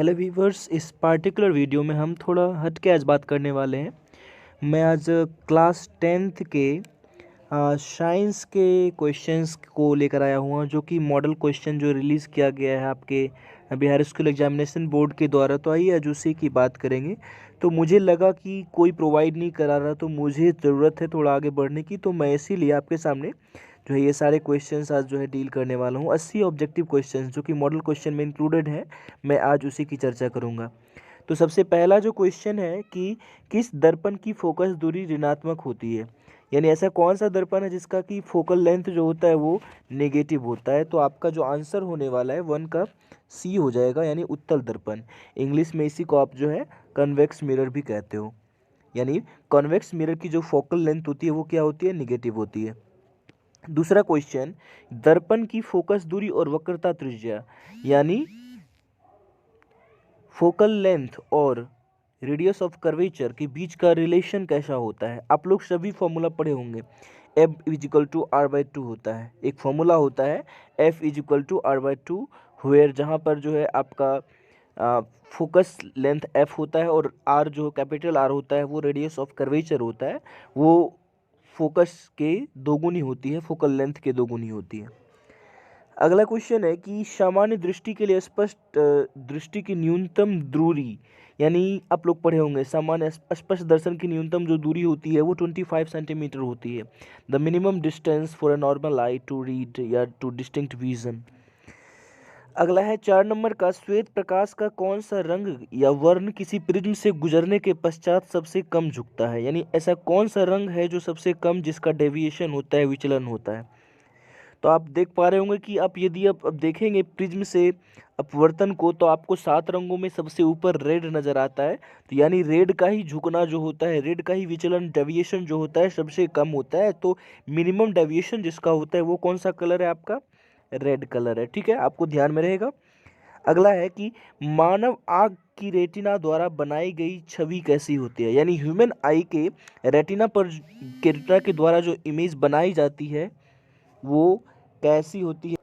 Hello viewers, इस particular video में हम थोड़ा हट के आज बात करने वाले हैं। मैं आज क्लास 10th के साइंस के क्वेश्चंस को लेकर आया हुआ, जो कि मॉडल क्वेश्चन जो रिलीज़ किया गया है आपके बिहार स्कूल एग्जामिनेशन बोर्ड के द्वारा। तो आइए आज उसी की बात करेंगे। तो मुझे लगा कि कोई प्रोवाइड नहीं करा रहा, तो मुझे ज़रूरत है थोड़ा आगे बढ़ने की, तो मैं इसीलिए आपके सामने जो है ये सारे क्वेश्चंस आज जो है डील करने वाला हूँ। 80 ऑब्जेक्टिव क्वेश्चंस जो कि मॉडल क्वेश्चन में इंक्लूडेड है, मैं आज उसी की चर्चा करूँगा। तो सबसे पहला जो क्वेश्चन है कि किस दर्पण की फोकस दूरी ऋणात्मक होती है, यानी ऐसा कौन सा दर्पण है जिसका कि फोकल लेंथ जो होता है वो नेगेटिव होता है। तो आपका जो आंसर होने वाला है 1 का सी हो जाएगा, यानी उत्तल दर्पण। इंग्लिश में इसी को आप जो है कन्वेक्स मिरर भी कहते हो, यानी कन्वेक्स मिरर की जो फोकल लेंथ होती है वो क्या होती है, नेगेटिव होती है। दूसरा क्वेश्चन, दर्पण की फोकस दूरी और वक्रता त्रिज्या यानी फोकल लेंथ और रेडियस ऑफ कर्वेचर के बीच का रिलेशन कैसा होता है। आप लोग सभी फॉर्मूला पढ़े होंगे। F is equal to R by two होता है, एक फॉर्मूला होता है F is equal to R by two, where जहाँ पर जो है आपका फोकस लेंथ एफ होता है और आर जो कैपिटल आर होता है वो रेडियस ऑफ कर्वेचर होता है, वो फोकस के दोगुनी होती है, फोकल लेंथ के दोगुनी होती है। अगला क्वेश्चन है कि सामान्य दृष्टि के लिए स्पष्ट दृष्टि की न्यूनतम दूरी, यानी आप लोग पढ़े होंगे सामान्य स्पष्ट दर्शन की न्यूनतम जो दूरी होती है वो 25 सेंटीमीटर होती है। The minimum distance for a normal eye to read या टू डिस्टिंक्ट विजन। अगला है 4 नंबर का, श्वेत प्रकाश का कौन सा रंग या वर्ण किसी प्रिज्म से गुजरने के पश्चात सबसे कम झुकता है, यानी ऐसा कौन सा रंग है जो सबसे कम जिसका डेविएशन होता है, विचलन होता है। तो आप देख पा रहे होंगे कि आप यदि आप अब देखेंगे प्रिज्म से अपवर्तन को, तो आपको 7 रंगों में सबसे ऊपर रेड नज़र आता है। तो यानी रेड का ही झुकना जो होता है, रेड का ही विचलन डेविएशन जो होता है सबसे कम होता है। तो मिनिमम डेविएशन जिसका होता है वो कौन सा कलर है, आपका रेड कलर है। ठीक है, आपको ध्यान में रहेगा। अगला है कि मानव आँख की रेटिना द्वारा बनाई गई छवि कैसी होती है, यानी ह्यूमन आई के रेटिना पर रेटिना के द्वारा जो इमेज बनाई जाती है वो कैसी होती है।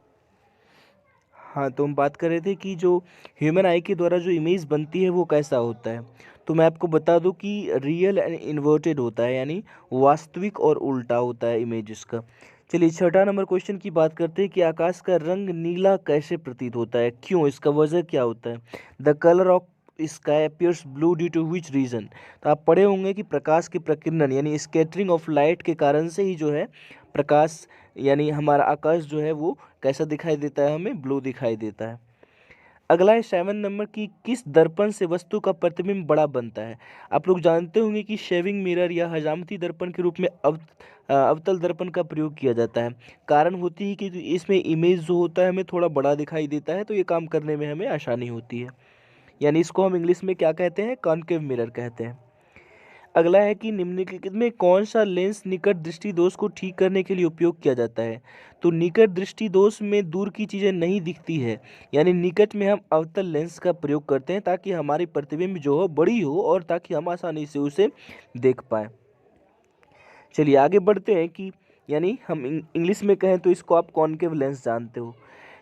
हाँ, तो हम बात कर रहे थे कि जो ह्यूमन आई के द्वारा जो इमेज बनती है वो कैसा होता है। तो मैं आपको बता दूं कि रियल एंड इन्वर्टेड होता है, यानी वास्तविक और उल्टा होता है इमेज इसका। चलिए 6 नंबर क्वेश्चन की बात करते हैं कि आकाश का रंग नीला कैसे प्रतीत होता है, क्यों, इसका वजह क्या होता है। The colour of sky appears blue due to which reason. तो आप पढ़े होंगे कि प्रकाश के प्रकीर्णन यानी स्कैटरिंग ऑफ लाइट के कारण से ही जो है प्रकाश यानी हमारा आकाश जो है वो कैसा दिखाई देता है, हमें ब्लू दिखाई देता है। अगला है 7 नंबर की, किस दर्पण से वस्तु का प्रतिबिंब बड़ा बनता है। आप लोग जानते होंगे कि शेविंग मिरर या हजामती दर्पण के रूप में अवतल दर्पण का प्रयोग किया जाता है। कारण होती है कि इसमें इमेज जो होता है हमें थोड़ा बड़ा दिखाई देता है, तो ये काम करने में हमें आसानी होती है, यानी इसको हम इंग्लिश में क्या कहते हैं, कॉन्केव मिरर कहते हैं। अगला है कि निम्नलिखित में कौन सा लेंस निकट दृष्टि दोष को ठीक करने के लिए उपयोग किया जाता है। तो निकट दृष्टि दोष में दूर की चीज़ें नहीं दिखती है, यानी निकट में हम अवतल लेंस का प्रयोग करते हैं ताकि हमारी प्रतिबिंब जो हो बड़ी हो और ताकि हम आसानी से उसे देख पाएँ। चलिए आगे बढ़ते हैं कि यानी हम इंग्लिश में कहें तो इसको आप कॉनकेव लेंस जानते हो।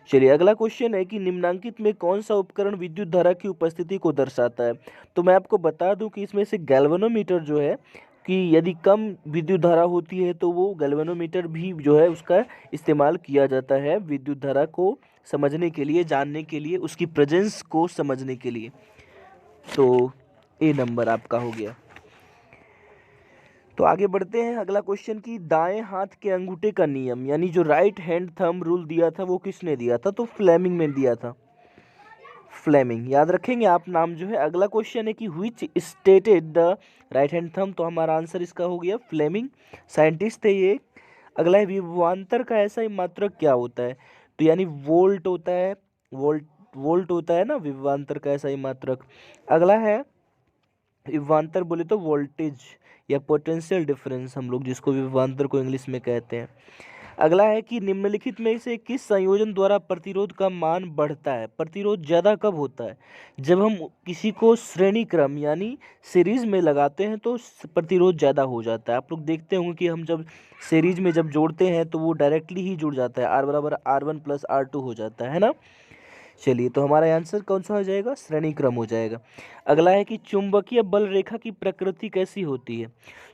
चलिए अगला क्वेश्चन है कि निम्नांकित में कौन सा उपकरण विद्युत धारा की उपस्थिति को दर्शाता है। तो मैं आपको बता दूं कि इसमें से गैल्वेनोमीटर जो है, कि यदि कम विद्युत धारा होती है तो वो गैल्वेनोमीटर भी जो है उसका इस्तेमाल किया जाता है विद्युत धारा को समझने के लिए, जानने के लिए, उसकी प्रेजेंस को समझने के लिए। तो ए नंबर आपका हो गया। तो आगे बढ़ते हैं अगला क्वेश्चन की, दाएं हाथ के अंगूठे का नियम यानी जो राइट हैंड थंब रूल दिया था वो किसने दिया था। तो फ्लेमिंग ने दिया था, फ्लेमिंग याद रखेंगे आप नाम जो है। अगला क्वेश्चन है कि which stated the right hand thumb. तो हमारा आंसर इसका हो गया फ्लेमिंग, साइंटिस्ट थे ये। अगला है विभवांतर का ऐसा ही मात्रक क्या होता है। तो यानी वोल्ट होता है, वोल्ट होता है ना विभवांतर का ऐसा ही मात्रक। अगला है विभवांतर बोले तो वोल्टेज या पोटेंशियल डिफरेंस, हम लोग जिसको विभवांतर को इंग्लिश में कहते हैं। अगला है कि निम्नलिखित में से किस संयोजन द्वारा प्रतिरोध का मान बढ़ता है। प्रतिरोध ज़्यादा कब होता है, जब हम किसी को श्रेणी क्रम यानी सीरीज में लगाते हैं तो प्रतिरोध ज़्यादा हो जाता है। आप लोग देखते होंगे कि हम जब सीरीज में जब जोड़ते हैं तो वो डायरेक्टली ही जुड़ जाता है, R बराबर R1 प्लस R2 हो जाता है ना। चलिए, तो हमारा आंसर कौन सा हो जाएगा, श्रेणी क्रम हो जाएगा। अगला है कि चुंबकीय बल रेखा की प्रकृति कैसी होती है।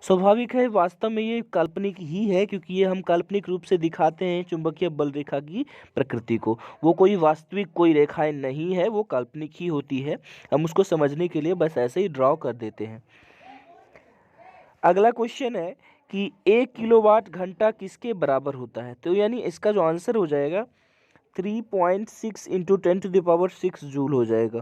स्वाभाविक है, वास्तव में ये काल्पनिक ही है, क्योंकि ये हम काल्पनिक रूप से दिखाते हैं चुंबकीय बल रेखा की प्रकृति को। वो कोई वास्तविक कोई रेखाएं नहीं है, वो काल्पनिक ही होती है। हम उसको समझने के लिए बस ऐसे ही ड्रॉ कर देते हैं। अगला क्वेश्चन है कि 1 किलोवाट घंटा किसके बराबर होता है। तो यानी इसका जो आंसर हो जाएगा 3.6 इंटू 10⁶ जूल हो जाएगा।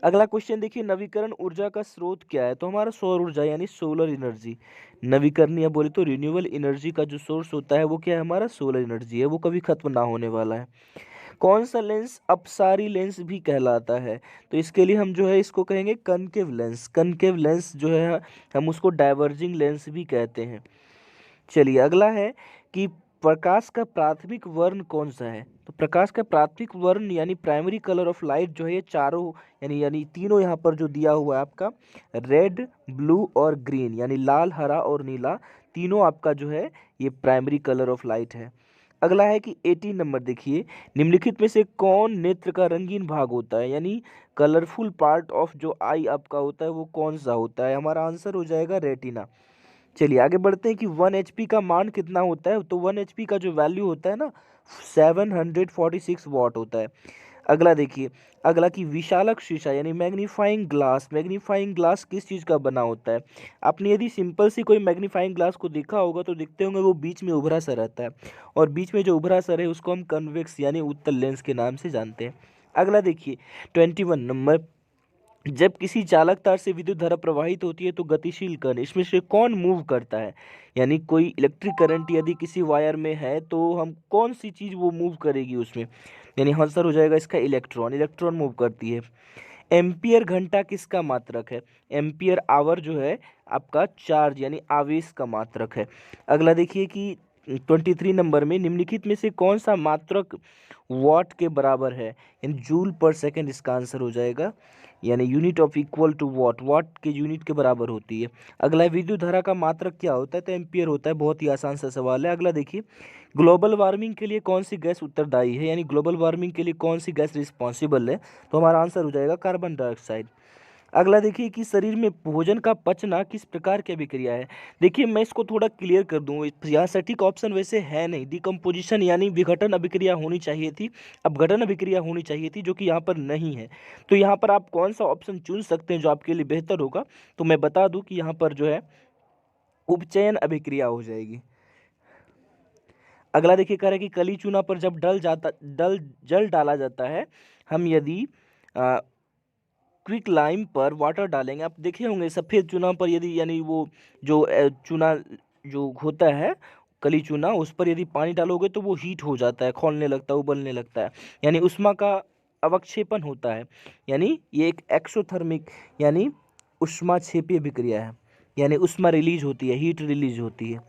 अगला क्वेश्चन देखिए, नवीकरण ऊर्जा का स्रोत क्या है। तो हमारा सौर ऊर्जा यानी सोलर एनर्जी। नवीकरणीय बोले तो रिन्यूएबल एनर्जी का जो सोर्स होता है वो क्या है, हमारा सोलर एनर्जी है, वो कभी खत्म ना होने वाला है। कौन सा लेंस अपसारी लेंस भी कहलाता है। तो इसके लिए हम जो है इसको कहेंगे कनकेव लेंस। कनकेव लेंस जो है हम उसको डाइवर्जिंग लेंस भी कहते हैं। चलिए, अगला है कि प्रकाश का प्राथमिक वर्ण कौन सा है। तो प्रकाश का प्राथमिक वर्ण यानी प्राइमरी कलर ऑफ लाइट जो है ये चारों यानी तीनों यहाँ पर जो दिया हुआ है आपका, रेड, ब्लू और ग्रीन, यानी लाल, हरा और नीला, तीनों आपका जो है ये प्राइमरी कलर ऑफ लाइट है। अगला है कि 18 नंबर देखिए, निम्नलिखित में से कौन नेत्र का रंगीन भाग होता है, यानी कलरफुल पार्ट ऑफ जो आई आपका होता है वो कौन सा होता है। हमारा आंसर हो जाएगा रेटिना। चलिए आगे बढ़ते हैं कि 1 HP का मान कितना होता है। तो 1 HP का जो वैल्यू होता है ना 746 वाट होता है। अगला देखिए, अगला कि विशालक शीशा यानी मैग्नीफाइंग ग्लास। मैग्नीफाइंग ग्लास किस चीज़ का बना होता है। आपने यदि सिंपल सी कोई मैग्नीफाइंग ग्लास को देखा होगा तो देखते होंगे वो बीच में उभरा सा रहता है, और बीच में जो उभरा सा है उसको हम कन्वेक्स यानी उत्तल लेंस के नाम से जानते हैं। अगला देखिए 21 नंबर, जब किसी चालक तार से विद्युत धारा प्रवाहित होती है तो गतिशील कण इसमें से कौन मूव करता है। यानी कोई इलेक्ट्रिक करंट यदि किसी वायर में है तो हम कौन सी चीज़ वो मूव करेगी उसमें, यानी आंसर हो जाएगा इसका इलेक्ट्रॉन। इलेक्ट्रॉन मूव करती है। एम्पियर घंटा किसका मात्रक है। एम्पियर आवर जो है आपका चार्ज यानी आवेश का मात्रक है। अगला देखिए कि 23 नंबर में निम्नलिखित में से कौन सा मात्रक वॉट के बराबर है, यानी जूल पर सेकंड इसका आंसर हो जाएगा, यानी unit of equal to watt, watt के यूनिट के बराबर होती है। अगला विद्युत धारा का मात्रक क्या होता है। तो एम्पियर होता है। बहुत ही आसान सा सवाल है। अगला देखिए, ग्लोबल वार्मिंग के लिए कौन सी गैस उत्तरदायी है, यानी ग्लोबल वार्मिंग के लिए कौन सी गैस रिस्पॉन्सिबल है। तो हमारा आंसर हो जाएगा कार्बन डाइऑक्साइड। अगला देखिए कि शरीर में भोजन का पचना किस प्रकार की अभिक्रिया है। देखिए मैं इसको थोड़ा क्लियर कर दूं, यहाँ सटीक ऑप्शन वैसे है नहीं। डिकम्पोजिशन यानी विघटन अभिक्रिया होनी चाहिए थी, अपघटन अभिक्रिया होनी चाहिए थी, जो कि यहाँ पर नहीं है। तो यहाँ पर आप कौन सा ऑप्शन चुन सकते हैं जो आपके लिए बेहतर होगा। तो मैं बता दूं कि यहाँ पर जो है उपचयन अभिक्रिया हो जाएगी। अगला देखिए कह रहा है कि कली चूना पर जब जल डाला जाता है, हम यदि क्विक लाइम पर वाटर डालेंगे, आप देखे होंगे सफ़ेद चूना पर यदि यानी वो जो चूना जो होता है कली चूना, उस पर यदि पानी डालोगे तो वो हीट हो जाता है, खौलने लगता है, उबलने लगता है, यानी उष्मा का अवक्षेपण होता है। यानी ये एक एक्सोथर्मिक यानी ऊष्माक्षेपीय अभिक्रिया है, यानी उष्मा रिलीज होती है, हीट रिलीज होती है।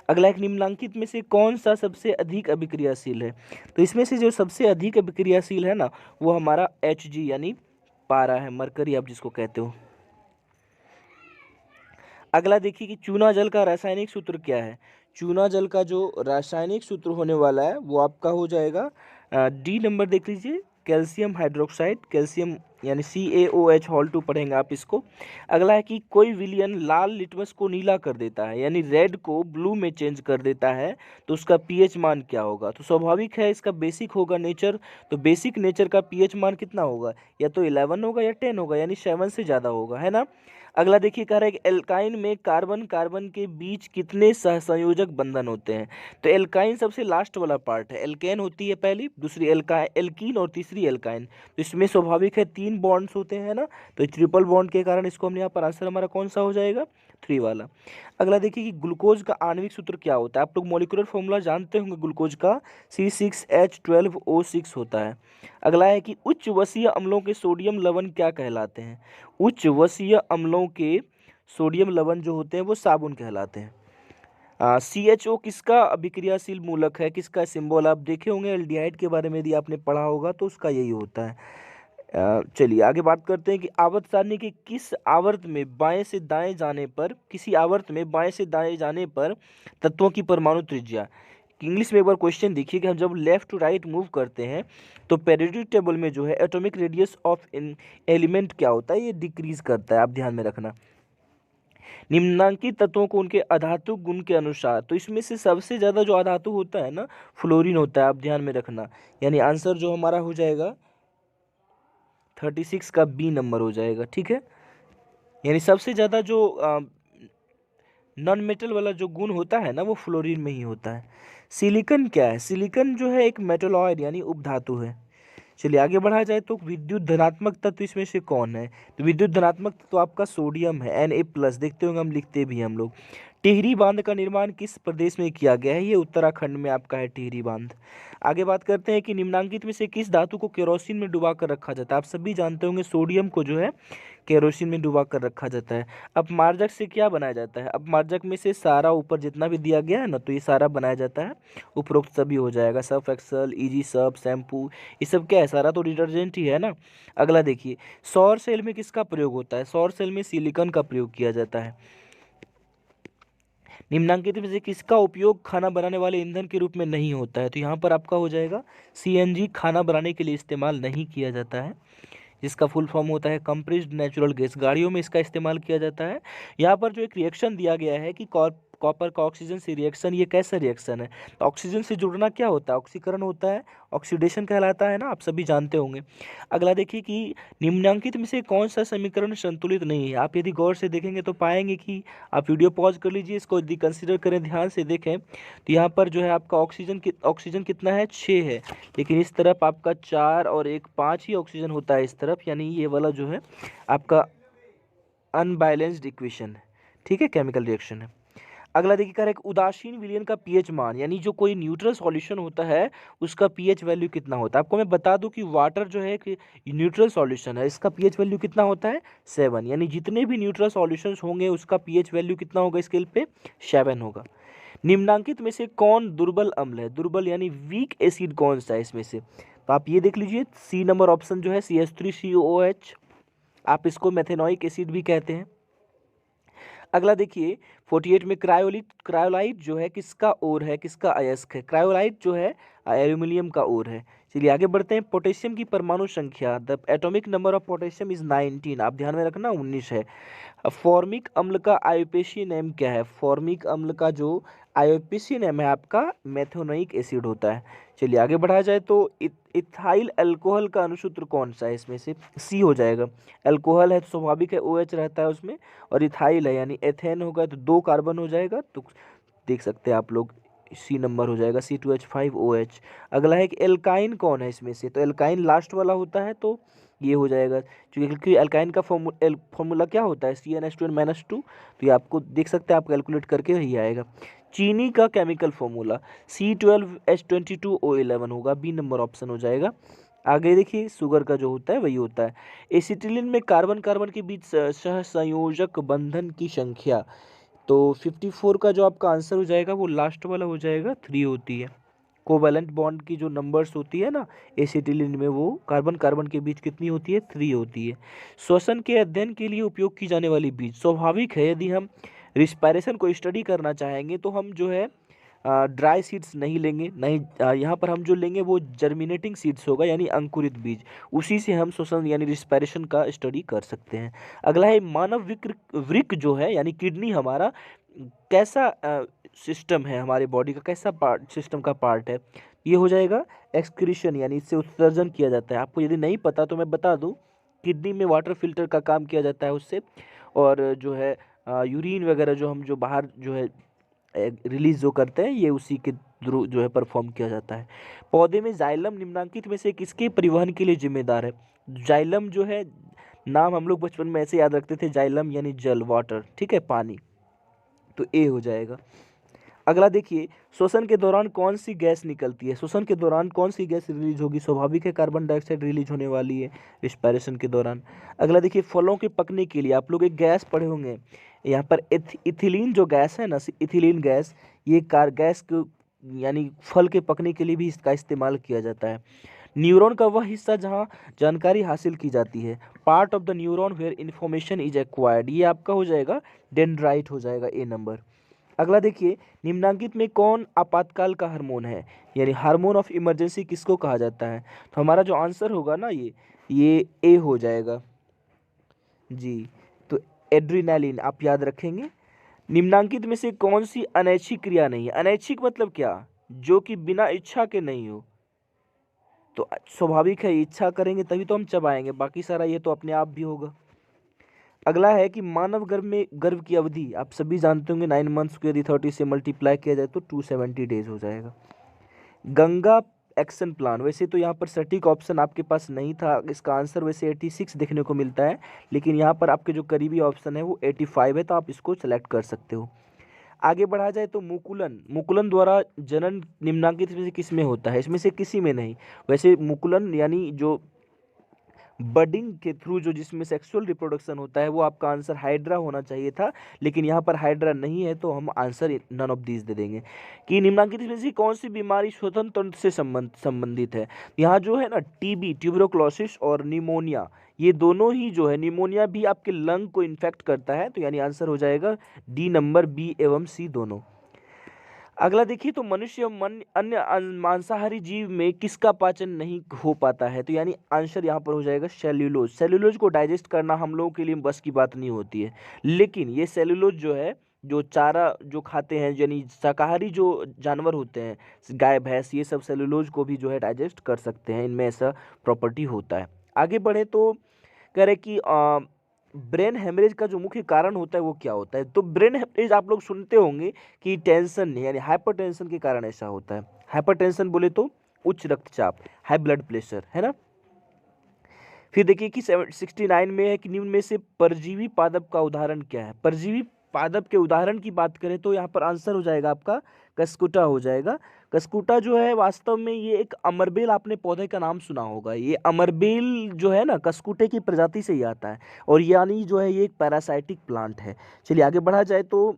अगला एक, निम्नलिखित में से कौन सा सबसे अधिक अभिक्रियाशील है। तो इसमें से जो सबसे अधिक अभिक्रियाशील है ना वो हमारा Hg यानी पारा है, मरकरी आप जिसको कहते हो। अगला देखिए कि चूना जल का रासायनिक सूत्र क्या है। चूना जल का जो रासायनिक सूत्र होने वाला है वो आपका हो जाएगा डी नंबर देख लीजिए, कैल्शियम हाइड्रोक्साइड, कैल्शियम यानी CaOH2 पढ़ेंगे आप इसको। अगला है कि कोई विलयन लाल लिटमस को नीला कर देता है, यानी रेड को ब्लू में चेंज कर देता है, तो उसका pH मान क्या होगा। तो स्वाभाविक है इसका बेसिक होगा नेचर, तो बेसिक नेचर का pH मान कितना होगा, या तो 11 होगा या 10 होगा, यानी 7 से ज़्यादा होगा, है ना। अगला देखिए कह रहा है कि एल्काइन में कार्बन कार्बन के बीच कितने सहसंयोजक बंधन होते हैं। तो एल्काइन सबसे लास्ट वाला पार्ट है, एल्केन होती है पहली, दूसरी एल्कीन और तीसरी एल्काइन। तो इसमें स्वाभाविक है 3 बॉन्ड्स होते हैं ना, तो ट्रिपल बॉन्ड के कारण इसको हमने यहाँ पर आंसर हमारा कौन सा हो जाएगा 3 वाला। अगला देखिए कि ग्लूकोज का आणविक सूत्र क्या होता है। आप लोग मॉलिक्यूलर फॉर्मूला जानते होंगे ग्लूकोज का, C6H12O6 होता है। अगला है कि उच्च वसीय अम्लों के सोडियम लवण क्या कहलाते हैं। उच्च वसीय अम्लों के सोडियम लवण जो होते हैं वो साबुन कहलाते हैं। CHO किसका अभिक्रियाशील मूलक है, किसका सिंबल आप देखे होंगे एल्डिहाइड के बारे में यदि आपने पढ़ा होगा तो उसका यही होता है। चलिए आगे बात करते हैं कि आवर्त सारणी के किस आवर्त में बाएं से दाएं जाने पर, किसी आवर्त में बाएं से दाएं जाने पर तत्वों की परमाणु त्रिज्या इंग्लिश में एक बार क्वेश्चन देखिए कि हम जब लेफ्ट टू राइट मूव करते हैं तो पेरियोडिक टेबल में जो है एटॉमिक रेडियस ऑफ एलिमेंट क्या होता है, ये डिक्रीज करता है, आप ध्यान में रखना। निम्नांकित तत्वों को उनके अधातु गुण के अनुसार, तो इसमें से सबसे ज़्यादा जो अधातु होता है ना, फ्लोरीन होता है, आप ध्यान में रखना। यानी आंसर जो हमारा हो जाएगा 36 का बी नंबर हो जाएगा, ठीक है। यानी सबसे ज़्यादा जो नॉन मेटल वाला जो गुण होता है ना, वो फ्लोरीन में ही होता है। सिलिकॉन क्या है? सिलिकॉन जो है एक मेटलॉइड यानी उपधातु है। चलिए आगे बढ़ा जाए तो विद्युत धनात्मक तत्व इसमें से कौन है? तो विद्युत धनात्मक तत्व आपका सोडियम है, Na+, देखते होंगे हम, लिखते भी हम लोग। टिहरी बांध का निर्माण किस प्रदेश में किया गया है? ये उत्तराखंड में आपका है टिहरी बांध। आगे बात करते हैं कि निम्नांकित में से किस धातु को केरोसिन में डुबा कर रखा जाता है? आप सभी जानते होंगे सोडियम को जो है केरोसिन में डुबा कर रखा जाता है। अपमार्जक से क्या बनाया जाता है? अपमार्जक में से सारा ऊपर जितना भी दिया गया है ना, तो ये सारा बनाया जाता है। उपरोक्त सभी हो जाएगा, Surf Excel, easy Surf, shampoo, ये सब क्या है? सारा तो डिटर्जेंट ही है ना। अगला देखिए, सौर सेल में किसका प्रयोग होता है? सौर सेल में सिलिकॉन का प्रयोग किया जाता है। निम्नांकित में से किसका उपयोग खाना बनाने वाले ईंधन के रूप में नहीं होता है? तो यहाँ पर आपका हो जाएगा CNG, खाना बनाने के लिए इस्तेमाल नहीं किया जाता है, जिसका फुल फॉर्म होता है कंप्रेस्ड नेचुरल गैस। गाड़ियों में इसका इस्तेमाल किया जाता है। यहाँ पर जो एक रिएक्शन दिया गया है कि कॉपर का ऑक्सीजन से रिएक्शन, ये कैसा रिएक्शन है? तो ऑक्सीजन से जुड़ना क्या होता है? ऑक्सीकरण होता है, ऑक्सीडेशन कहलाता है ना, आप सभी जानते होंगे। अगला देखिए कि निम्नांकित में से कौन सा समीकरण संतुलित नहीं है? आप यदि गौर से देखेंगे तो पाएंगे कि, आप वीडियो पॉज कर लीजिए, इसको यदि कंसिडर करें, ध्यान से देखें, तो यहाँ पर जो है आपका ऑक्सीजन कितना है? 6 है, लेकिन इस तरफ आपका 4 और 1 5 ही ऑक्सीजन होता है इस तरफ, यानी ये वाला जो है आपका अनबैलेंस्ड इक्वेशन है, ठीक है, केमिकल रिएक्शन है। अगला देखिए, कह रहा है कि उदासीन विलयन का पीएच मान, यानी जो कोई न्यूट्रल सॉल्यूशन होता है उसका पीएच वैल्यू कितना होता है? आपको मैं बता दूं कि वाटर जो है कि न्यूट्रल सॉल्यूशन है, इसका पीएच वैल्यू कितना होता है? 7। यानी जितने भी न्यूट्रल सॉल्यूशंस होंगे उसका पीएच वैल्यू कितना होगा स्केल पे? 7 होगा। निम्नांकित में से कौन दुर्बल अम्ल है? दुर्बल यानी वीक एसिड कौन सा है इसमें से? तो आप ये देख लीजिए, सी नंबर ऑप्शन जो है CH3COOH, आप इसको मेथेनोइक एसिड भी कहते हैं। अगला देखिए, 48 में क्रायोलाइट जो है किसका ओर है, किसका अयस्क है? क्रायोलाइट जो है एल्यूमिनियम का ओर है। चलिए आगे बढ़ते हैं। पोटेशियम की परमाणु संख्या, the atomic number of potassium is 19, आप ध्यान में रखना 19 है। फॉर्मिक अम्ल का आईयूपीएसी नेम क्या है? फॉर्मिक अम्ल का जो आईयूपीएसी नेम है आपका मेथोनोइक एसिड होता है। चलिए आगे बढ़ा जाए तो इथाइल अल्कोहल का अनुसूत्र कौन सा है इसमें से? सी हो जाएगा। अल्कोहल है तो स्वाभाविक है OH रहता है उसमें, और इथाइल है यानी एथेन होगा तो 2 कार्बन हो जाएगा, तो देख सकते हैं आप लोग, सी नंबर हो जाएगा C2H5OH। अगला है कि एल्काइन कौन है इसमें से? तो एल्काइन लास्ट वाला होता है, तो ये हो जाएगा, क्योंकि एल्काइन का फॉर्मूला क्या होता है? CnH2n-2, तो ये आपको देख सकते हैं, आप कैलकुलेट करके वही आएगा। चीनी का केमिकल फॉर्मूला C12H22O11 होगा, बी नंबर ऑप्शन हो जाएगा। आगे देखिए, शुगर का जो होता है वही होता है। एसिटिलीन में कार्बन कार्बन के बीच सहसंयोजक बंधन की संख्या, तो 54 का जो आपका आंसर हो जाएगा वो लास्ट वाला हो जाएगा, 3 होती है। कोवैलेंट बॉन्ड की जो नंबर्स होती है ना एसिटिलीन में, वो कार्बन कार्बन के बीच कितनी होती है? 3 होती है। श्वसन के अध्ययन के लिए उपयोग की जाने वाली बीज, स्वाभाविक है यदि हम रिस्पायरेशन को स्टडी करना चाहेंगे तो हम जो है ड्राई सीड्स नहीं लेंगे, नहीं, यहाँ पर हम जो लेंगे वो जर्मिनेटिंग सीड्स होगा, यानी अंकुरित बीज, उसी से हम श्वसन यानी रिस्पायरेशन का स्टडी कर सकते हैं। अगला है मानव वृक्क जो है यानी किडनी हमारा कैसा सिस्टम है, हमारे बॉडी का कैसा पार्ट, सिस्टम का पार्ट है? ये हो जाएगा एक्सक्रीशन, यानी इससे उत्सर्जन किया जाता है। आपको यदि नहीं पता तो मैं बता दूं, किडनी में वाटर फिल्टर का काम किया जाता है उससे, और जो है यूरिन वगैरह जो हम जो बाहर जो है रिलीज जो करते हैं, ये उसी के थ्रू जो है परफॉर्म किया जाता है। पौधे में जाइलम निम्नांकित में से किसके परिवहन के लिए जिम्मेदार है? जाइलम जो है, नाम हम लोग बचपन में ऐसे याद रखते थे, जाइलम यानी जल, वाटर, ठीक है, पानी, तो ए हो जाएगा। अगला देखिए, श्वसन के दौरान कौन सी गैस निकलती है? श्वसन के दौरान कौन सी गैस रिलीज होगी? स्वाभाविक है कार्बन डाइऑक्साइड रिलीज होने वाली है रिस्पायरेशन के दौरान। अगला देखिए, फलों के पकने के लिए आप लोग एक गैस पढ़े होंगे, यहाँ पर इथिलीन जो गैस है ना, इथिलीन गैस, ये कार गैस को यानी फल के पकने के लिए भी इसका इस्तेमाल किया जाता है। न्यूरॉन का वह हिस्सा जहाँ जानकारी हासिल की जाती है, part of the neuron where information is acquired, ये आपका हो जाएगा डेंड्राइट हो जाएगा, ए नंबर। अगला देखिए, निम्नांकित में कौन आपातकाल का हार्मोन है, यानी हार्मोन ऑफ इमरजेंसी किसको कहा जाता है। तो हमारा जो आंसर होगा ना ये ए हो जाएगा जी। तो एड्रीनालिन आप याद रखेंगे। निम्नांकित में से कौन सी अनैच्छिक क्रिया नहीं है। अनैच्छिक मतलब क्या, जो कि बिना इच्छा के नहीं हो। तो स्वाभाविक है, इच्छा करेंगे तभी तो हम चबाएंगे, बाकी सारा ये तो अपने आप भी होगा। अगला है कि मानव गर्भ की अवधि आप सभी जानते होंगे 9 मंथ्स को यदि 30 से मल्टीप्लाई किया जाए तो 270 डेज हो जाएगा। गंगा एक्शन प्लान, वैसे तो यहाँ पर सटीक ऑप्शन आपके पास नहीं था, इसका आंसर वैसे 86 देखने को मिलता है, लेकिन यहाँ पर आपके जो करीबी ऑप्शन है वो 85 है, तो आप इसको सेलेक्ट कर सकते हो। आगे बढ़ा जाए तो मुकुलन द्वारा जनन निम्नांकित में से किस में होता है, इसमें से किसी में नहीं। वैसे मुकुलन यानी जो बडिंग के थ्रू जो जिसमें सेक्सुअल रिप्रोडक्शन होता है वो आपका आंसर हाइड्रा होना चाहिए था, लेकिन यहाँ पर हाइड्रा नहीं है, तो हम आंसर नन ऑफ दीज दे देंगे। कि निम्नांकित में से कौन सी बीमारी श्वसन तंत्र से संबंधित है। यहाँ जो है ना टीबी, ट्यूबरोक्लोसिस और निमोनिया, ये दोनों ही जो है, निमोनिया भी आपके लंग को इन्फेक्ट करता है, तो यानी आंसर हो जाएगा डी नंबर, बी एवं सी दोनों। अगला देखिए, तो मनुष्य मन अन्य मांसाहारी जीव में किसका पाचन नहीं हो पाता है, तो यानी आंसर यहाँ पर हो जाएगा सेल्यूलोज। सेल्यूलोज को डाइजेस्ट करना हम लोगों के लिए बस की बात नहीं होती है, लेकिन ये सेल्यूलोज जो है, जो चारा जो खाते हैं, यानी शाकाहारी जो जानवर होते हैं, गाय भैंस, ये सब सेल्यूलोज को भी जो है डाइजेस्ट कर सकते हैं, इनमें ऐसा प्रॉपर्टी होता है। आगे बढ़े तो कह रहे कि ब्रेन हेमरेज का जो मुख्य कारण होता है वो क्या होता है। तो ब्रेन हेमरेज आप लोग सुनते होंगे कि टेंशन यानी हाइपरटेंशन के कारण ऐसा होता है। हाइपरटेंशन बोले तो उच्च रक्तचाप, हाई ब्लड प्रेशर, है ना। फिर देखिए कि 69 में है कि निम्न में से परजीवी पादप का उदाहरण क्या है। परजीवी पादप के उदाहरण की बात करें तो यहाँ पर आंसर हो जाएगा आपका कस्कुटा हो जाएगा। कस्कुटा जो है वास्तव में ये एक अमरबेल, आपने पौधे का नाम सुना होगा, ये अमरबेल जो है ना कस्कुटे की प्रजाति से ही आता है, और यानी जो है ये एक पैरासाइटिक प्लांट है। चलिए आगे बढ़ा जाए तो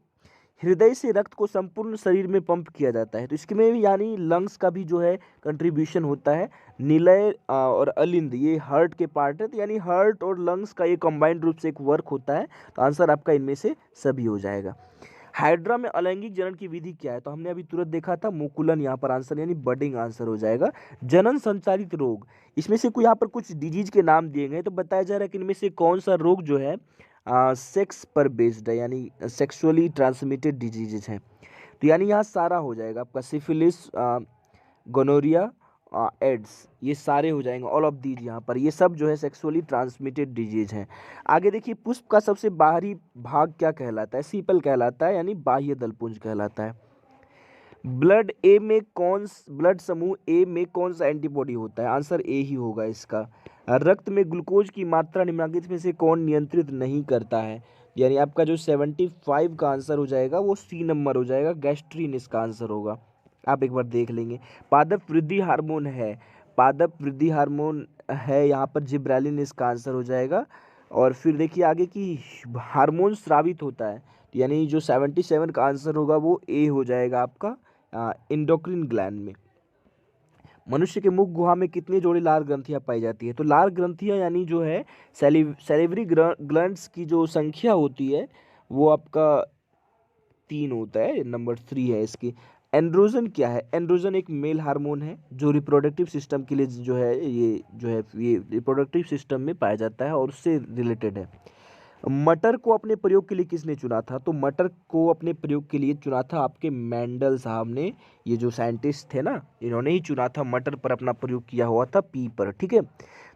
हृदय से रक्त को संपूर्ण शरीर में पंप किया जाता है, तो इसमें भी यानी लंग्स का भी जो है कंट्रीब्यूशन होता है। निलय और अलिंद ये हार्ट के पार्ट है, तो यानी हार्ट और लंग्स का ये कंबाइंड रूप से एक वर्क होता है, तो आंसर आपका इनमें से सभी हो जाएगा। हाइड्रा में अलैंगिक जनन की विधि क्या है, तो हमने अभी तुरंत देखा था मुकुलन, यहाँ पर आंसर यानी बडिंग आंसर हो जाएगा। जनन संचारित रोग, इसमें से कोई यहाँ पर कुछ डिजीज के नाम दिए गए, तो बताया जा रहा है कि इनमें से कौन सा रोग जो है सेक्स पर बेस्ड है, यानी सेक्सुअली ट्रांसमिटेड डिजीजेज हैं, तो यानी यहाँ सारा हो जाएगा आपका सिफिलिस, गोनोरिया, एड्स, ये सारे हो जाएंगे, ऑल ऑफ दीज। यहाँ पर ये सब जो है सेक्सुअली ट्रांसमिटेड डिजीज हैं। आगे देखिए, पुष्प का सबसे बाहरी भाग क्या कहलाता है, सीपल कहलाता है, यानी बाह्य दलपुंज कहलाता है। ब्लड समूह ए में कौन सा एंटीबॉडी होता है, आंसर ए ही होगा इसका। रक्त में ग्लूकोज की मात्रा निम्नलिखित में से कौन नियंत्रित नहीं करता है, यानी आपका जो 75 का आंसर हो जाएगा वो सी नंबर हो जाएगा, गैस्ट्रीन इसका आंसर होगा। आप एक बार देख लेंगे। पादप वृद्धि हार्मोन है, पादप वृद्धि हार्मोन है यहाँ पर जिब्रेलिन इसका आंसर हो जाएगा। और फिर देखिए आगे कि हार्मोन स्रावित होता है, यानी जो 77 का आंसर होगा वो ए हो जाएगा आपका इंडोक्रिन ग्लैंड में। मनुष्य के मुख गुहा में कितनी जोड़ी लार ग्रंथियां पाई जाती है, तो लार ग्रंथियां यानी जो है सैलिवरी ग्लैंड्स की जो संख्या होती है वो आपका 3 होता है, नंबर 3 है इसकी। एंड्रोजन क्या है, एंड्रोजन एक मेल हार्मोन है जो रिप्रोडक्टिव सिस्टम के लिए जो है ये रिप्रोडक्टिव सिस्टम में पाया जाता है और उससे रिलेटेड है। मटर को अपने प्रयोग के लिए किसने चुना था, तो मटर को अपने प्रयोग के लिए चुना था आपके मेंडल साहब ने, ये जो साइंटिस्ट थे ना इन्होंने ही चुना था, मटर पर अपना प्रयोग किया हुआ था पी पर, ठीक है।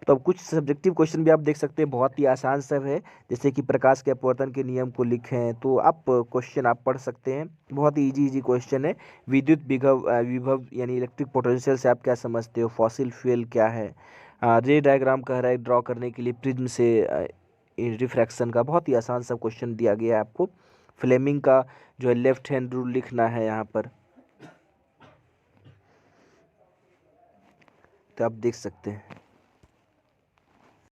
तो अब कुछ सब्जेक्टिव क्वेश्चन भी आप देख सकते हैं, बहुत ही आसान सब है, जैसे कि प्रकाश के अपवर्तन के नियम को लिखें, तो आप क्वेश्चन आप पढ़ सकते हैं, बहुत ही इजी क्वेश्चन है। विद्युत विभव यानी इलेक्ट्रिक पोटेंशियल से आप क्या समझते हो, फॉसिल फ्यूल क्या है, रे डायग्राम कह रहा है ड्रॉ करने के लिए प्रिज्म से रिफ्रैक्शन का, बहुत ही आसान सा क्वेश्चन दिया गया है आपको। फ्लेमिंग का जो है लेफ्ट हैंड रूल लिखना है यहाँ पर, तो आप देख सकते हैं।